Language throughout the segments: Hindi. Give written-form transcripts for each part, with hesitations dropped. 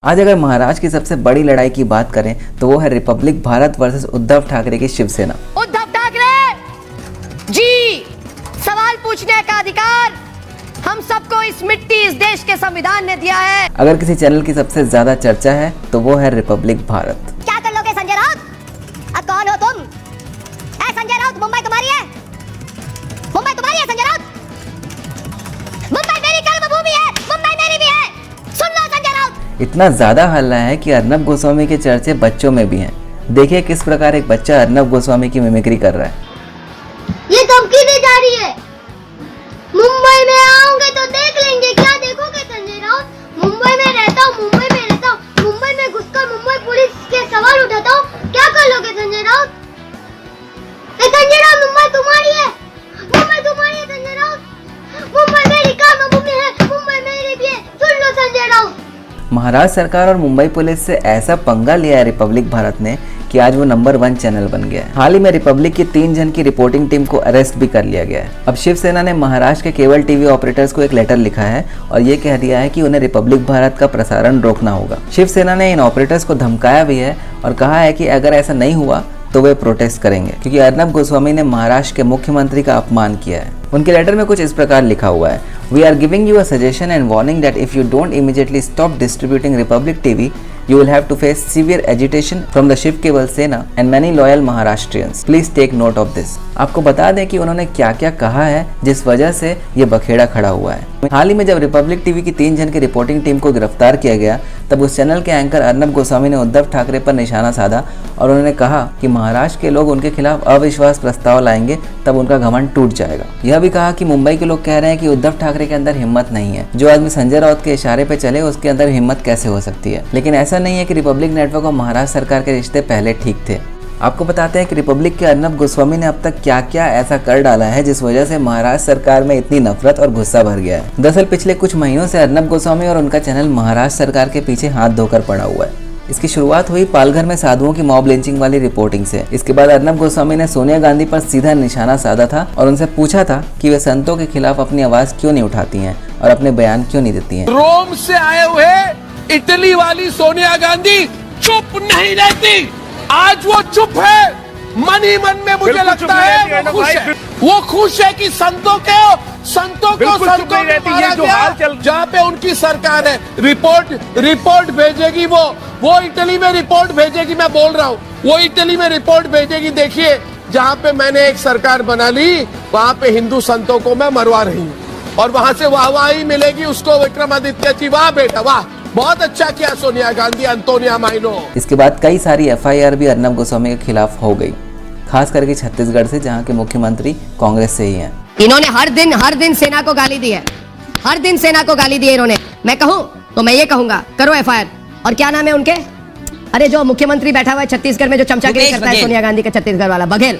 आज अगर महाराष्ट्र की सबसे बड़ी लड़ाई की बात करें तो वो है रिपब्लिक भारत वर्सेस उद्धव ठाकरे की शिवसेना। उद्धव ठाकरे जी, सवाल पूछने का अधिकार हम सबको इस मिट्टी इस देश के संविधान ने दिया है। अगर किसी चैनल की सबसे ज्यादा चर्चा है तो वो है रिपब्लिक भारत। क्या कर लोगे संजय राउत? अब कौन हो तुम? संजय राउत, मुंबई तुम्हारी है? मुंबई तुम्हारी है संजय राउत? मुंबई मेरी कर्मभूमि है, मुंबई मेरी भी है। सुन लो संजय राउत। इतना ज्यादा हल्ला है कि अर्नब गोस्वामी के चर्चे बच्चों में भी हैं। देखिए किस प्रकार एक बच्चा अर्नब गोस्वामी की मिमिक्री कर रहा है। ये धमकी दी जा रही है, मुंबई में आओगे तो देख लेंगे। क्या देखोगे संजय राउत? मुंबई में रहता हूँ, मुंबई में रहता हूँ, मुंबई में घुसकर मुंबई पुलिस के सवाल उठाता हूँ। क्या कर लोगे संजय राउत? संजय राउत, मुंबई तुम्हारी है, मुंबई तुम्हारी है संजय राउत। मुंबई मेरी कर्मभूमि है, मुंबई मेरी भी है। सुन लो संजय राउत। महाराष्ट्र सरकार और मुंबई पुलिस से ऐसा पंगा लिया है रिपब्लिक भारत ने कि आज वो नंबर 1 चैनल बन गया है। हाल ही में रिपब्लिक की 3 जन की रिपोर्टिंग टीम को अरेस्ट भी कर लिया गया है। अब शिवसेना ने महाराष्ट्र के केबल टीवी ऑपरेटर्स को एक लेटर लिखा है और ये कह दिया है कि उन्हें रिपब्लिक भारत का प्रसारण रोकना होगा। शिवसेना ने इन ऑपरेटर्स को धमकाया भी है और कहा है कि अगर ऐसा नहीं हुआ तो वे प्रोटेस्ट करेंगे, क्योंकि अर्नब गोस्वामी ने महाराष्ट्र के मुख्यमंत्री का अपमान किया है। उनके लेटर में कुछ इस प्रकार लिखा हुआ है: we are giving you a suggestion and warning that if you don't immediately stop distributing Republic TV you will have to face severe agitation from the Shiv Cable Sena and many loyal Maharashtrians. Please take note of this. आपको बता दें कि उन्होंने क्या क्या कहा है जिस वजह से ये बखेड़ा खड़ा हुआ है। हाल ही में जब रिपब्लिक टीवी की 3 जन की रिपोर्टिंग टीम को गिरफ्तार किया गया तब उस चैनल के एंकर अर्नब गोस्वामी ने उद्धव ठाकरे पर निशाना साधा और उन्होंने कहा कि महाराष्ट्र के लोग उनके खिलाफ अविश्वास प्रस्ताव लाएंगे तब उनका घमंड टूट जाएगा। यह भी कहा कि मुंबई के लोग कह रहे हैं कि उद्धव ठाकरे के अंदर हिम्मत नहीं है। जो आदमी संजय राउत के इशारे पे चले उसके अंदर हिम्मत कैसे हो सकती है। लेकिन ऐसा नहीं है कि रिपब्लिक नेटवर्क और महाराष्ट्र सरकार के रिश्ते पहले ठीक थे। आपको बताते हैं कि रिपब्लिक के अर्नब गोस्वामी ने अब तक क्या क्या ऐसा कर डाला है जिस वजह से महाराष्ट्र सरकार में इतनी नफरत और गुस्सा भर गया है। दरअसल पिछले कुछ महीनों से अर्नब गोस्वामी और उनका चैनल महाराष्ट्र सरकार के पीछे हाथ धोकर पड़ा हुआ है। इसकी शुरुआत हुई पालघर में साधुओं की मॉब लिंचिंग वाली रिपोर्टिंग से। इसके बाद अर्नब गोस्वामी ने सोनिया गांधी पर सीधा निशाना साधा था और उनसे पूछा था कि वे संतों के खिलाफ अपनी आवाज क्यों नहीं उठाती हैं और अपने बयान क्यों नहीं देती हैं। रोम से आए हुए इटली वाली सोनिया गांधी चुप नहीं रहती। आज वो चुप है, मन ही मन में मुझे लगता है वो खुश है कि संतों को संतों में मारा गया। जहाँ पे उनकी सरकार है, रिपोर्ट भेजेगी वो इटली में रिपोर्ट भेजेगी। मैं बोल रहा हूँ वो इटली में रिपोर्ट भेजेगी। देखिए जहाँ पे मैंने एक सरकार बना ली वहाँ पे हिंदू संतों को मैं मरवा रही हूँ और वहाँ से वाहवाही मिलेगी उसको विक्रमादित्य जी। वाह बेटा वाह, बहुत अच्छा किया सोनिया गांधी, अंतोनिया माइनो। इसके बाद कई सारी FIR भी अर्नब गोस्वामी के खिलाफ हो गई, खास करके छत्तीसगढ़ से जहां के मुख्यमंत्री कांग्रेस से ही हैं। इन्होंने हर दिन सेना को गाली दी है, हर दिन सेना को गाली दी है इन्होंने। मैं कहूं तो मैं ये कहूंगा करो FIR। और क्या नाम है उनके? अरे जो मुख्यमंत्री बैठा हुआ है छत्तीसगढ़ में जो चमचागिरी करता है सोनिया गांधी का, छत्तीसगढ़ वाला बघेल।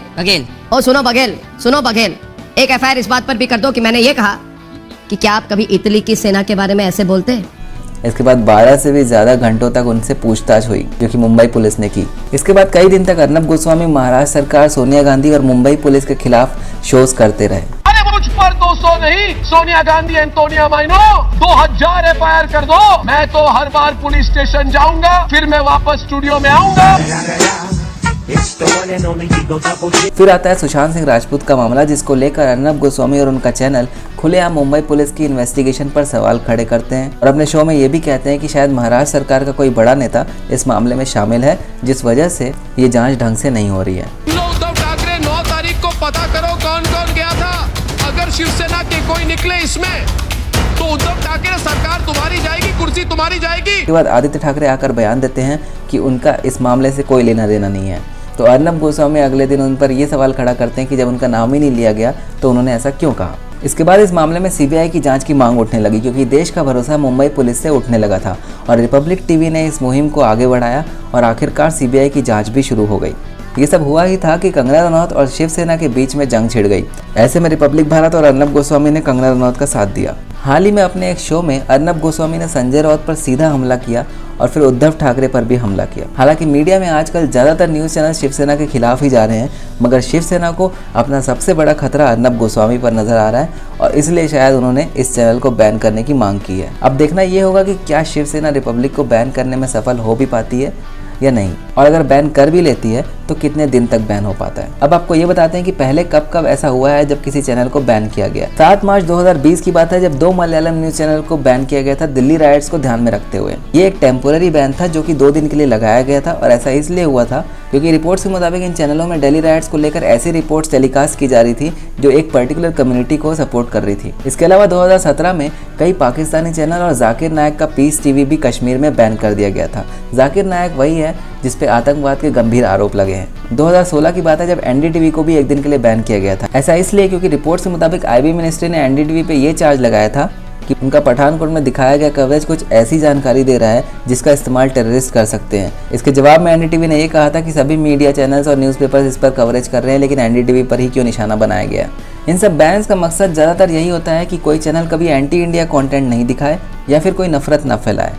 ओ सुनो बघेल, एक FIR इस बात पर भी कर दो कि मैंने ये कहा कि क्या आप कभी इटली की सेना के बारे में ऐसे बोलते हैं। इसके बाद 12 से भी ज्यादा घंटों तक उनसे पूछताछ हुई जो कि मुंबई पुलिस ने की। इसके बाद कई दिन तक अर्नब गोस्वामी महाराष्ट्र सरकार, सोनिया गांधी और मुंबई पुलिस के खिलाफ शोज करते रहे। अरे मुझ पर 200 नहीं, सोनिया गांधी, एंटोनिया माइनो 2000 FIR कर दो। मैं तो हर बार पुलिस स्टेशन जाऊंगा, फिर मैं वापस स्टूडियो में आऊंगा। फिर आता है सुशांत सिंह राजपूत का मामला, जिसको लेकर अर्नब गोस्वामी और उनका चैनल खुलेआम मुंबई पुलिस की इन्वेस्टिगेशन पर सवाल खड़े करते हैं और अपने शो में ये भी कहते हैं कि शायद महाराष्ट्र सरकार का कोई बड़ा नेता इस मामले में शामिल है, जिस वजह से ये जांच ढंग से नहीं हो रही है। उद्धव ठाकरे 9 तारीख को पता करो कौन कौन गया था। अगर शिवसेना के कोई निकले इसमें तो उद्धव ठाकरे सरकार तुम्हारी जाएगी, कुर्सी तुम्हारी जाएगी। इसके बाद आदित्य ठाकरे आकर बयान देते हैं कि उनका इस मामले से कोई लेना देना नहीं है। तो अर्नब गोस्वामी अगले दिन उन पर यह सवाल खड़ा करते हैं कि जब उनका नाम ही नहीं लिया गया तो उन्होंने ऐसा क्यों कहा। इसके बाद इस मामले में CBI की जांच की मांग उठने लगी, क्योंकि देश का भरोसा मुंबई पुलिस से उठने लगा था और रिपब्लिक टीवी ने इस मुहिम को आगे बढ़ाया और आखिरकार CBI की जांच भी शुरू हो गई। ये सब हुआ ही था कि कंगना रनौत और शिवसेना के बीच में जंग छिड़ गई। ऐसे में रिपब्लिक भारत और अर्नब गोस्वामी ने कंगना रनौत का साथ दिया। हाल ही में अपने एक शो में अर्नब गोस्वामी ने संजय राउत पर सीधा हमला किया और फिर उद्धव ठाकरे पर भी हमला किया। हालांकि मीडिया में आजकल ज़्यादातर न्यूज़ चैनल शिवसेना के खिलाफ ही जा रहे हैं, मगर शिवसेना को अपना सबसे बड़ा खतरा अर्नब गोस्वामी पर नजर आ रहा है और इसलिए शायद उन्होंने इस चैनल को बैन करने की मांग की है। अब देखना ये होगा कि क्या शिवसेना रिपब्लिक को बैन करने में सफल हो भी पाती है या नहीं, और अगर बैन कर भी लेती है तो कितने दिन तक बैन हो पाता है। अब आपको ये बताते हैं कि पहले कब कब ऐसा हुआ है जब किसी चैनल को बैन किया गया। 7 मार्च 2020 की बात है जब 2 मलयालम न्यूज चैनल को बैन किया गया था दिल्ली राइट्स को ध्यान में रखते हुए। ये एक टेम्पोररी बैन था जो कि 2 दिन के लिए लगाया गया था और ऐसा इसलिए हुआ था क्योंकि रिपोर्ट्स के मुताबिक इन चैनलों में दिल्ली राइट्स को लेकर ऐसी रिपोर्ट्स टेलीकास्ट की जा रही थी जो एक पर्टिकुलर कम्युनिटी को सपोर्ट कर रही थी। इसके अलावा 2017 में कई पाकिस्तानी चैनल और जाकिर नायक का पीस टीवी भी कश्मीर में बैन कर दिया गया था। जाकिर नायक वही है जिस पे आतंकवाद के गंभीर आरोप लगे हैं। 2016 की बात है जब एनडीटीवी को भी एक दिन के लिए बैन किया गया था। ऐसा इसलिए क्योंकि रिपोर्ट्स के मुताबिक आईबी मिनिस्ट्री ने एनडीटीवी पे ये चार्ज लगाया था कि उनका पठानकोट में दिखाया गया कवरेज कुछ ऐसी जानकारी दे रहा है जिसका इस्तेमाल टेररिस्ट कर सकते हैं। इसके जवाब में एनडीटीवी ने यह कहा था कि सभी मीडिया चैनल्स और न्यूज़पेपर्स इस पर कवरेज कर रहे हैं, लेकिन एनडीटीवी पर ही क्यों निशाना बनाया गया। इन सब बैन्स का मकसद ज़्यादातर यही होता है कि कोई चैनल कभी एंटी इंडिया कंटेंट नहीं दिखाए या फिर कोई नफरत न फैलाए।